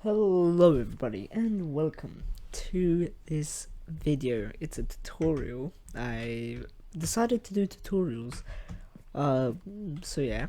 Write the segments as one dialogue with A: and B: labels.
A: Hello everybody and welcome to this video. It's a tutorial. I decided to do tutorials. So yeah.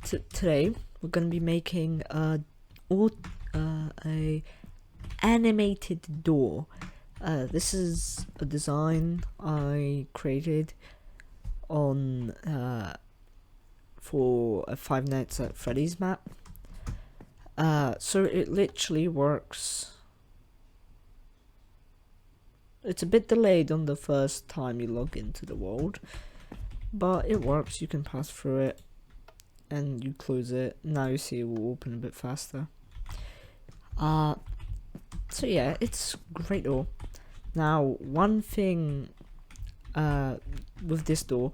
A: Today we're gonna be making a animated door. This is a design I created on for a Five Nights at Freddy's map. So it literally works. It's a bit delayed on the first time you log into the world, but it works. You can pass through it and you close it. Now you see it will open a bit faster. So yeah, it's great door. Now one thing with this door,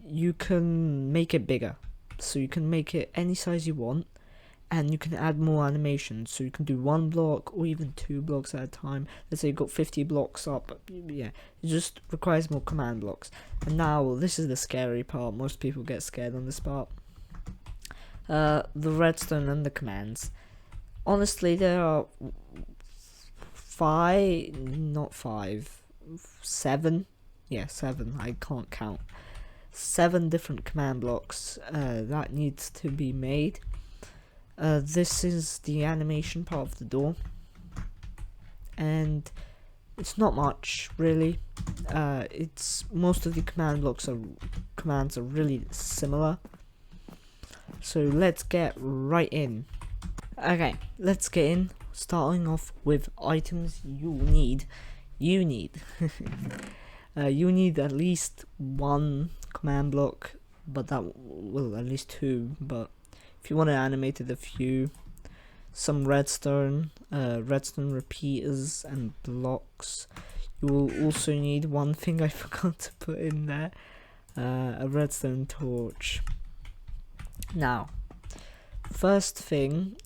A: you can make it bigger. So you can make it any size you want. And you can add more animations, so you can do 1 block or even 2 blocks at a time. Let's say you've got 50 blocks up, yeah, it just requires more command blocks. And now this is the scary part. Most people get scared on this part. The redstone and the commands. Honestly, there are 7, yeah, 7, I can't count, 7 different command blocks that needs to be made. This is the animation part of the door, and it's not much really. It's most of the commands are really similar. So let's get right in. Okay, let's get in. Starting off with items you need. You need at least 1 command block, but at least 2, but if you want to animate it, a few, some redstone repeaters and blocks. You will also need one thing I forgot to put in there, a redstone torch. Now, first thing,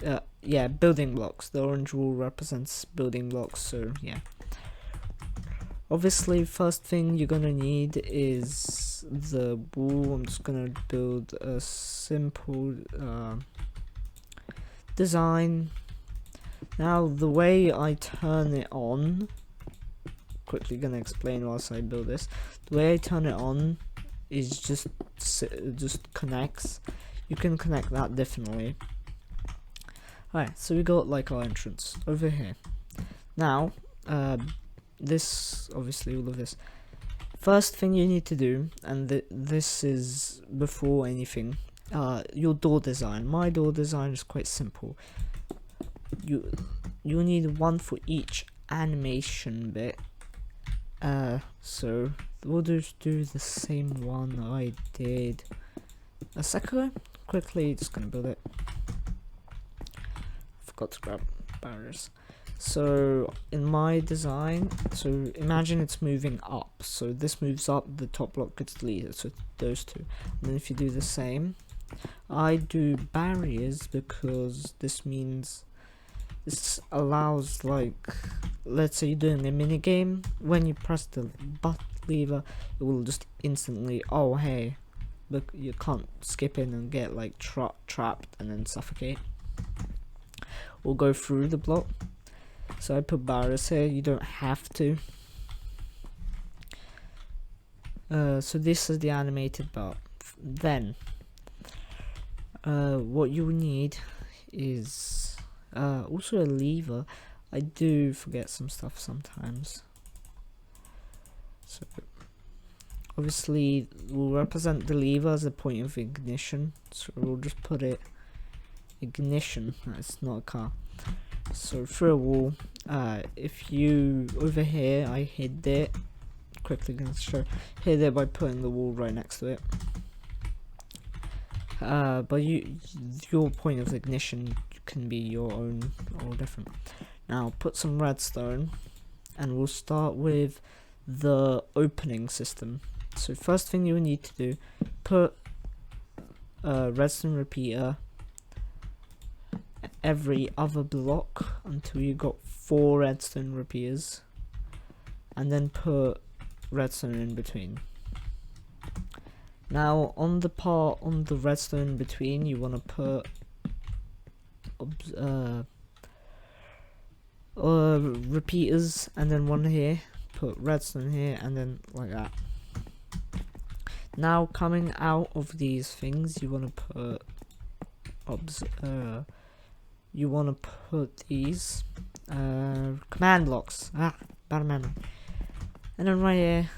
A: yeah, building blocks. The orange wool represents building blocks, so yeah. Obviously, first thing you're gonna need is the wool. I'm just gonna build a simple design. Now, the way I turn it on, quickly gonna explain whilst I build this. The way I turn it on is just connects. You can connect that differently. Alright, so we got like our entrance over here. Now, this, obviously all of this, first thing you need to do, and this is before anything, your door design. My door design is quite simple. You need 1 for each animation bit, so we'll just do the same one I did a second ago. Quickly just gonna build it. Forgot to grab barriers. So in my design, so imagine it's moving up, so this moves up, the top block gets deleted, so those 2. And then if you do the same, I do barriers because this means this allows, like, let's say you're doing a mini game, when you press the button lever, it will just instantly, oh hey, look, you can't skip in and get like trapped and then suffocate or go through the block. So I put barriers here. You don't have to. So this is the animated part. Then what you need is also a lever. I do forget some stuff sometimes. So obviously we'll represent the lever as a point of ignition. So we'll just put it ignition. It's not a car. So through a wall, if you, over here, I hid it, quickly gonna show, hid it by putting the wall right next to it. But your point of ignition can be your own or different. Now put some redstone, and we'll start with the opening system. So first thing you need to do, put a redstone repeater every other block until you got 4 redstone repeaters, and then put redstone in between. Now on the part on the redstone in between, you want to put repeaters, and then one here. Put redstone here, and then like that. Now coming out of these things, you want to put these command blocks. Bad memory. And then right here,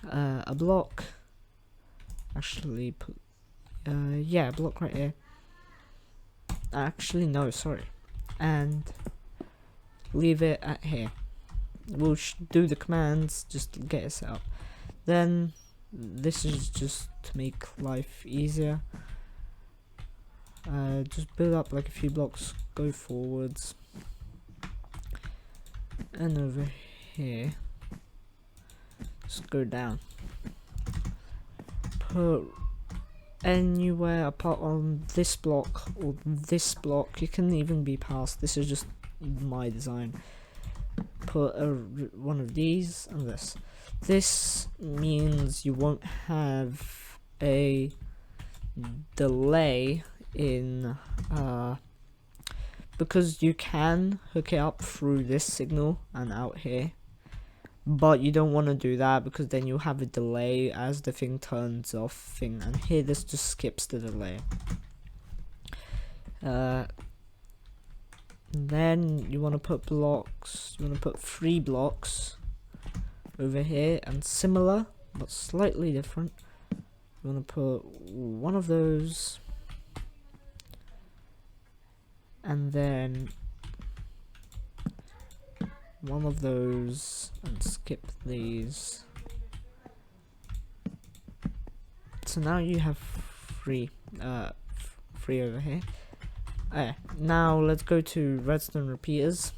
A: a block. Actually, put a block right here. Actually, no, sorry. And leave it at here. We'll do the commands just to get it set up. Then this is just to make life easier. Just build up like a few blocks, go forwards, and over here just go down. Put anywhere apart on this block or this block. You can even be past. This is just my design. Put one of these and this. This means you won't have a delay in because you can hook it up through this signal and out here, but you don't want to do that because then you'll have a delay as the thing turns off and here this just skips the delay. Then you want to put blocks. You want to put 3 blocks over here, and similar but slightly different. You want to put one of those, and then one of those, and skip these. So now you have 3 over here. Now let's go to redstone repeaters,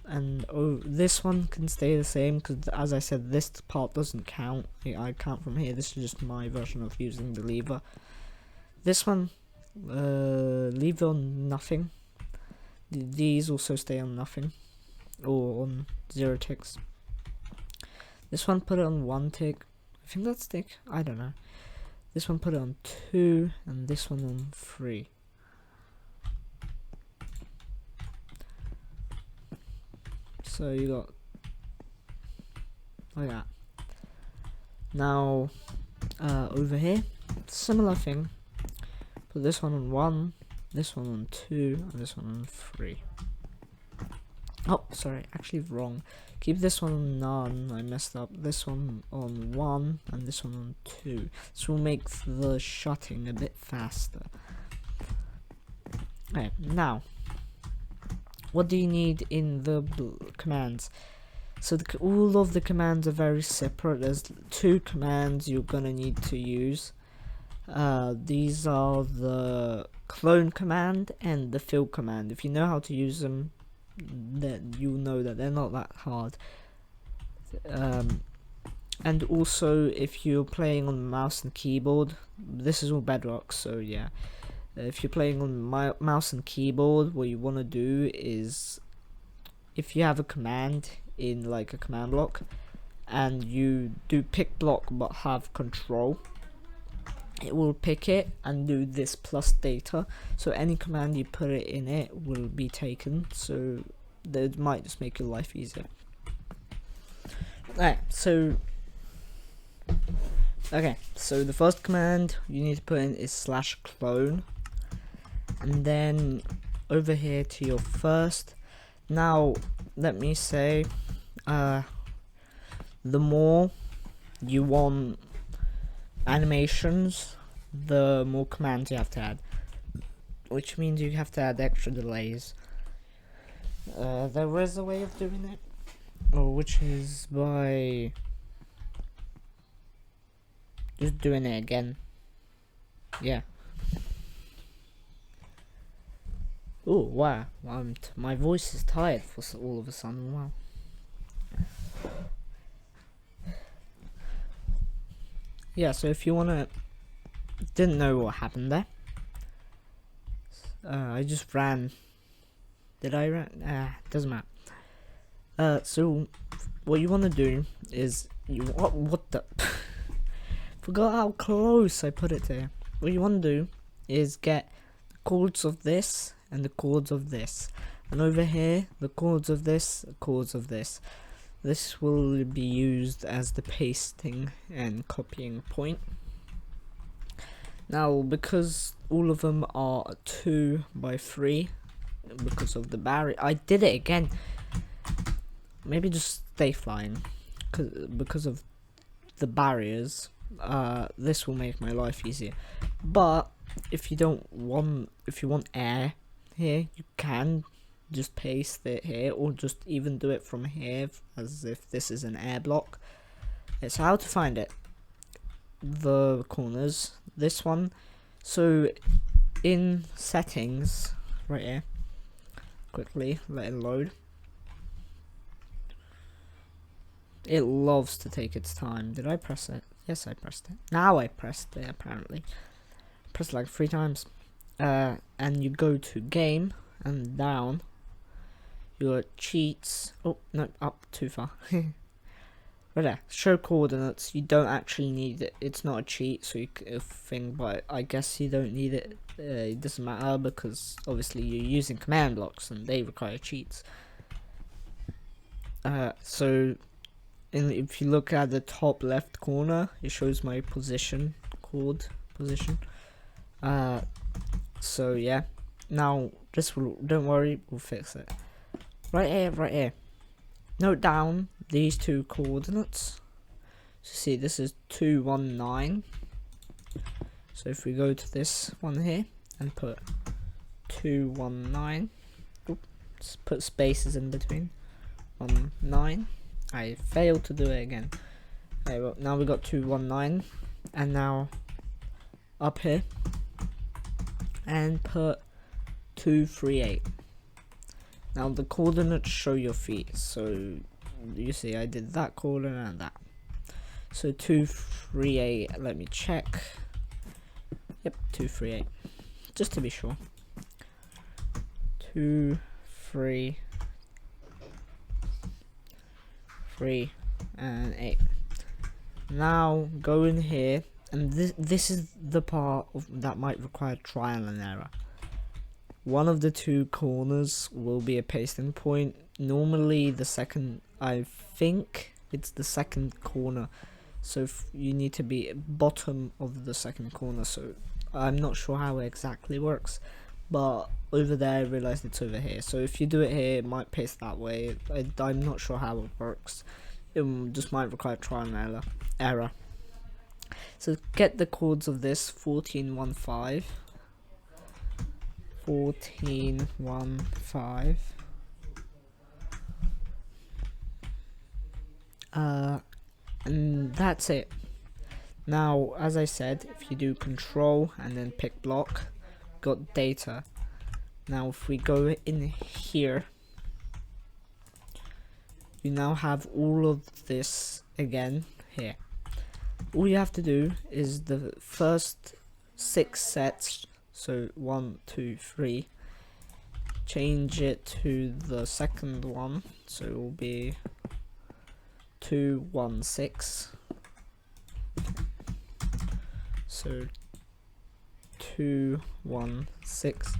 A: and this one can stay the same because, as I said, this part doesn't count. I count from here. This is just my version of using the lever. This one, leave on nothing. These also stay on nothing, or on 0 ticks. This one, put it on 1 tick. I think that's tick. I don't know. This one, put it on 2, and this one on 3. So you got like that. Now over here, similar thing. Put this one on 1, this one on 2, and this one on 3. Oh, sorry, actually wrong. Keep this one on none. I messed up. This one on 1 and this one on 2. This will make the shutting a bit faster. Okay, now what do you need in the commands? So all of the commands are very separate. There's 2 commands you're gonna need to use. These are the clone command and the fill command. If you know how to use them, then you'll know that they're not that hard. And also, if you're playing on mouse and keyboard, this is all bedrock, so yeah. If you're playing on mouse and keyboard, what you want to do is, if you have a command in like a command block, and you do pick block but have control, it will pick it and do this plus data. So any command you put it in it will be taken. So that might just make your life easier. Alright, so the first command you need to put in is /clone. And then over here to your first. Now let me say, the more you want animations, the more commands you have to add, which means you have to add extra delays. There is a way of doing it, which is by just doing it again. Yeah. Oh wow, my voice is tired for all of a sudden. Wow. Yeah, so if you didn't know what happened there, I just ran. Did I run? Doesn't matter. So what you want to do is what the forgot how close I put it there. What you want to do is get the chords of this and the chords of this. And over here, the chords of this, the chords of this. This will be used as the pasting and copying point. Now, because all of them are 2 by 3, because of the barrier, I did it again. Maybe just stay flying, because of the barriers. This will make my life easier. But if you want air here, you can just paste it here, or just even do it from here as if this is an air block. It's how to find it. The corners, this one. So in settings, right here, quickly let it load. It loves to take its time. Did I press it? Yes, I pressed it. Now I pressed it, apparently. Pressed like 3 times. And you go to game and down. Your cheats. Oh, no, up too far. Right there. Show coordinates. You don't actually need it. It's not a cheat, so you think, but I guess you don't need it. It doesn't matter because obviously you're using command blocks and they require cheats. So if you look at the top left corner, it shows my position, chord position. So yeah. Now this will, don't worry, we'll fix it. Right here. Note down these 2 coordinates. So see, this is 219. So if we go to this one here and put 219, oops, put spaces in between. 19. I failed to do it again. Okay, well, now we got 219, and now up here and put 238. Now the coordinates show your feet, so you see I did that coordinate and that. So 238, let me check. Yep, 238, just to be sure. 2, 3, 3 and 8. Now go in here, and this is the part that might require trial and error. One of the 2 corners will be a pasting point. Normally the second, I think it's the second corner, so you need to be bottom of the second corner. So I'm not sure how it exactly works, but over there I realized it's over here. So if you do it here, it might paste that way. I'm not sure how it works. It just might require trial and error. So get the chords of this 1415. 1415. And that's it. Now, as I said, if you do control and then pick block, got data. Now if we go in here, you now have all of this again here. All you have to do is the first 6 sets, so 1, 2, 3, change it to the second one, so it will be 2, 1, 6. So 2, 1, 6.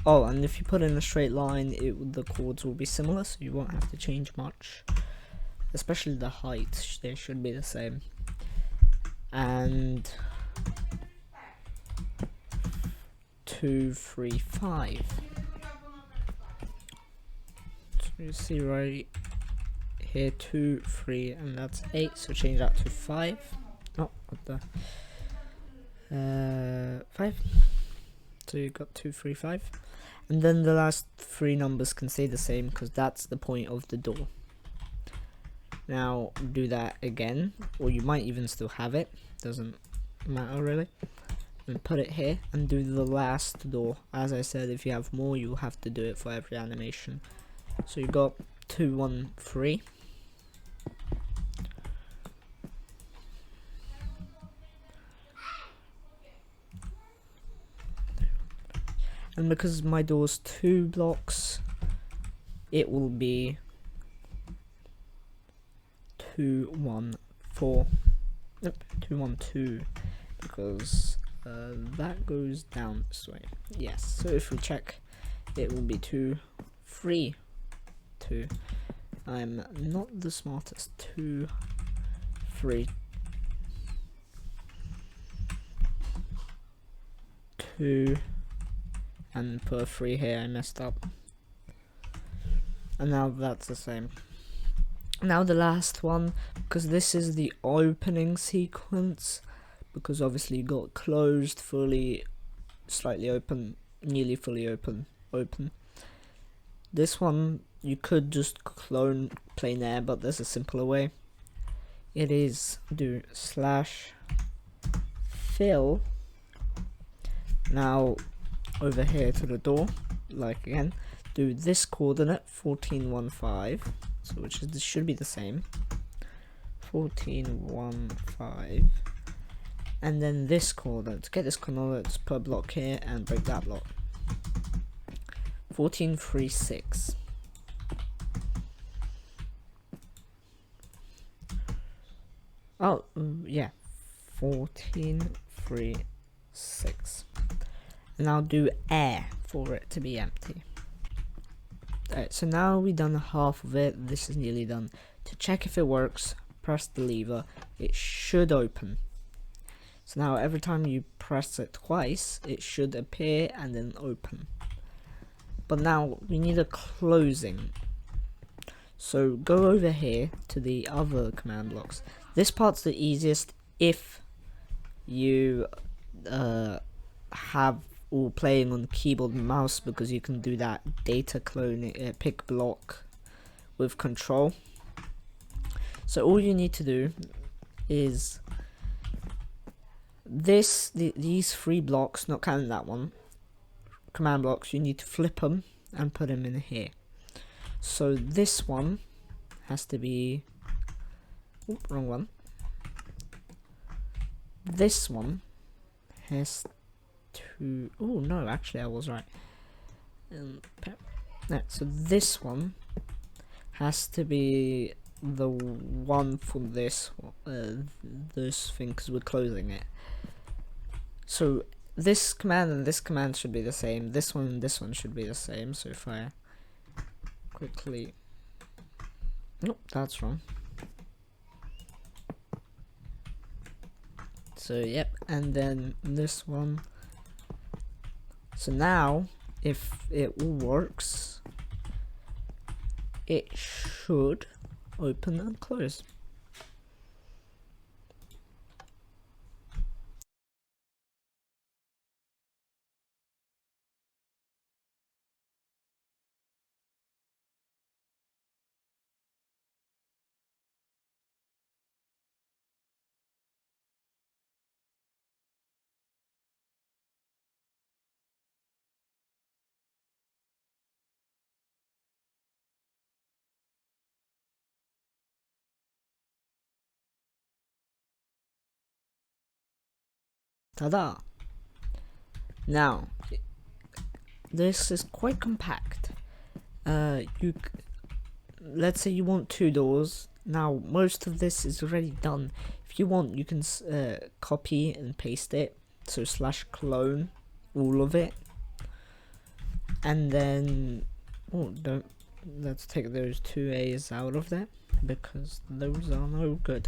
A: Oh, and if you put in a straight line, the chords will be similar, so you won't have to change much. Especially the height, they should be the same. And 2, 3, 5. So you see right here 2, 3, and that's 8. So change that to 5. Oh, what the 5. So you got 2, 3, 5. And then the last 3 numbers can stay the same because that's the point of the door. Now do that again, or you might even still have it, doesn't matter really. And put it here and do the last door. As I said, if you have more, you'll have to do it for every animation. So you got 2, 1, 3. And because my door's 2 blocks, it will be 2, 1, 4. Nope, 2, 1, 2, because that goes down this way. Yes, so if we check, it will be 2, 3, 2. I'm not the smartest. 2, 3, 2, and put a 3 here. I messed up. And now that's the same. Now the last one, because this is the opening sequence, because obviously you got closed, fully, slightly open, nearly fully open, open. This one you could just clone plain air, but there's a simpler way. It is do /fill. Now over here to the door, like again, do this coordinate 1415, so which is, this should be the same, 1415, and then this coordinate. To get this coordinate, put a block here and break that block. 1436. Oh yeah, 1436. And I'll do air for it to be empty. Alright, so now we've done half of it. This is nearly done. To check if it works, press the lever. It should open. So now every time you press it twice, it should appear and then open. But now we need a closing. So go over here to the other command blocks. This part's the easiest if you have all playing on keyboard and mouse, because you can do that data clone pick block with control. So all you need to do is these 3 blocks, not counting that one, command blocks, you need to flip them and put them in here. So this one has to be, oop, wrong one. This one has to, oh no, actually I was right. So this one has to be the one for this thing, because we're closing it. So this command and this command should be the same. This one and this one should be the same. So if I quickly, nope, that's wrong. So yep, and then this one. So now if it all works, it should open and close. Ta-da! Now, this is quite compact. Let's say you want 2 doors. Now, most of this is already done. If you want, you can copy and paste it. So /clone all of it, and then let's take those 2 A's out of there, because those are no good.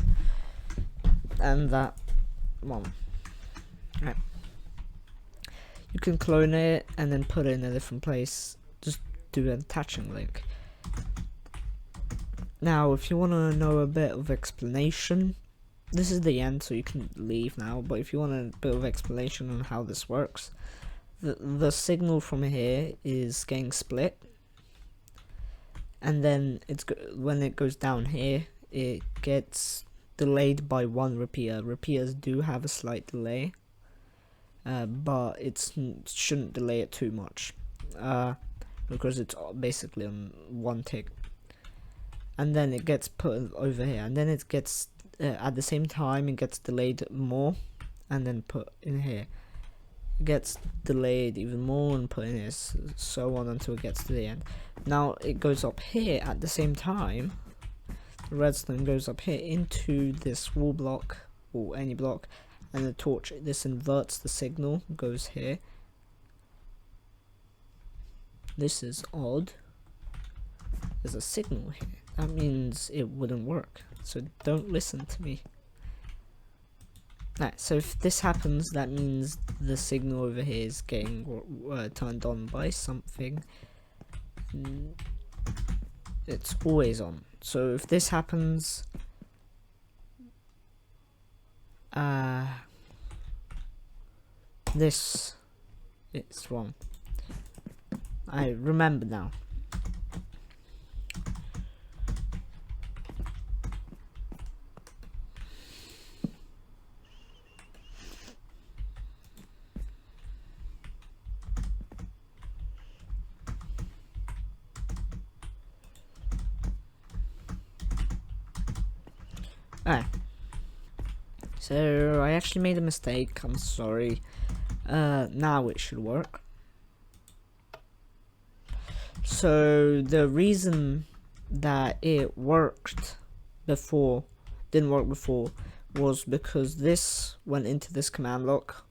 A: And that one. Right. You can clone it and then put it in a different place. Just do an attaching link. Now, if you want to know a bit of explanation, this is the end, so you can leave now. But if you want a bit of explanation on how this works, the signal from here is getting split, and then when it goes down here, it gets delayed by 1 repeater. Repeaters do have a slight delay. But it shouldn't delay it too much, because it's basically on 1 tick. And then it gets put over here, and then it gets at the same time it gets delayed more, and then put in here. It gets delayed even more and put in here, so on until it gets to the end. Now it goes up here at the same time. The redstone goes up here into this wall block or any block. And the torch, this inverts the signal, goes here. This is odd. There's a signal here. That means it wouldn't work. So don't listen to me. Right, so if this happens, that means the signal over here is getting turned on by something. It's always on. So if this happens, this is wrong. I remember now. Alright. So I actually made a mistake, I'm sorry. Now it should work. So the reason that it worked before, didn't work before, was because this went into this command block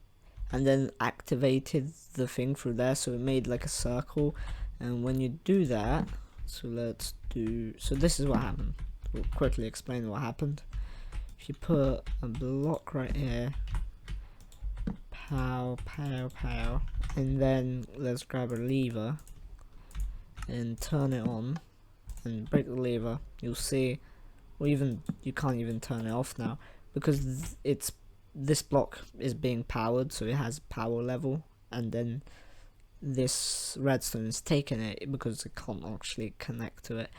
A: and then activated the thing through there, so it made like a circle. And when you do that, so this is what happened. We'll quickly explain what happened. If you put a block right here, pow, pow, pow, and then let's grab a lever and turn it on and break the lever, you'll see, or even you can't even turn it off now because this block is being powered, so it has power level, and then this redstone is taking it because it can't actually connect to it.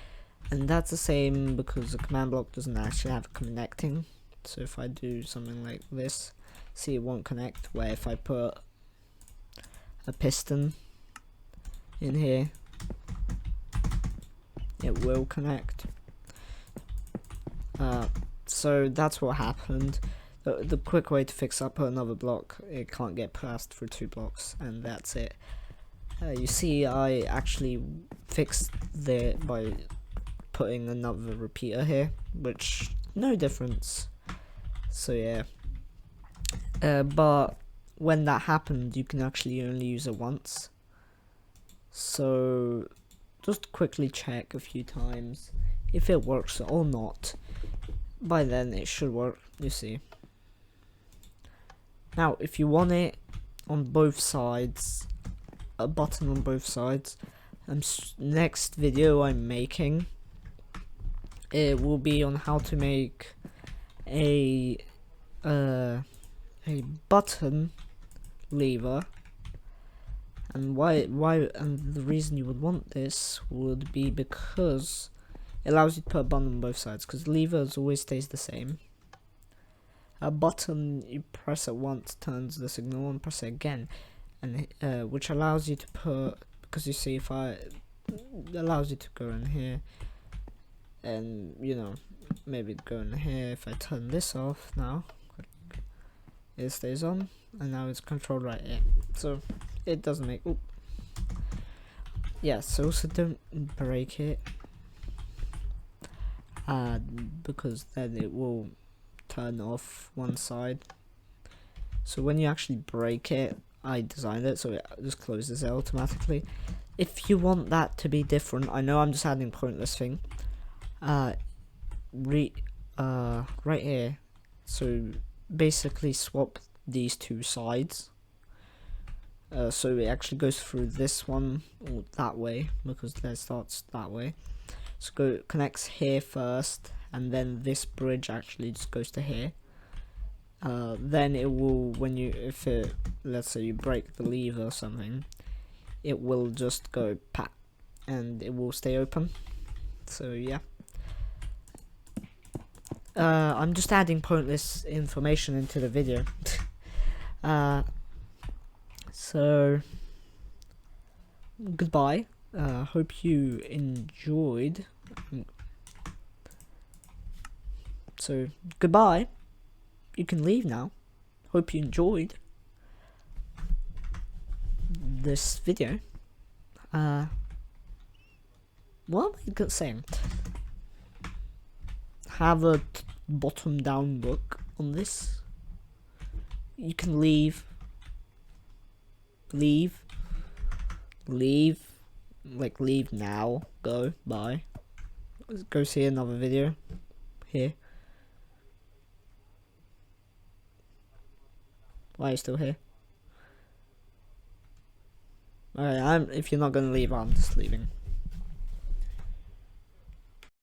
A: And that's the same because the command block doesn't actually have connecting. So if I do something like this, see, it won't connect. Where if I put a piston in here, it will connect. So that's what happened. The quick way to fix up another block, it can't get passed through 2 blocks, and that's it. You see, I actually fixed it by putting another repeater here, which no difference. So yeah, but when that happened, you can actually only use it once. So just quickly check a few times if it works or not. By then it should work, you see. Now if you want it on both sides, a button on both sides, next video I'm making, it will be on how to make a button lever. And and the reason you would want this would be because it allows you to put a button on both sides, because levers always stays the same. A button, you press it once, turns the signal on, press it again, and which allows you to put, because you see, if it allows you to go in here, and you know, maybe go in here. If I turn this off now, it stays on, and now it's controlled right here, so it doesn't make, oop. Yeah, so also don't break it, because then it will turn off one side. So when you actually break it, I designed it so it just closes it automatically. If you want that to be different, I know I'm just adding pointless thing, right here, so basically swap these 2 sides, so it actually goes through this one or that way, because it starts that way. So connects here first, and then this bridge actually just goes to here. Then it will, let's say you break the lever or something, it will just go pat, and it will stay open. So yeah, I'm just adding pointless information into the video. So goodbye. Hope you enjoyed. So goodbye. You can leave now. Hope you enjoyed this video. What am I saying? Have a bottom down look on this. You can leave. like leave now, go, bye. Go see another video here. Why are you still here? Alright, if you're not gonna leave, I'm just leaving.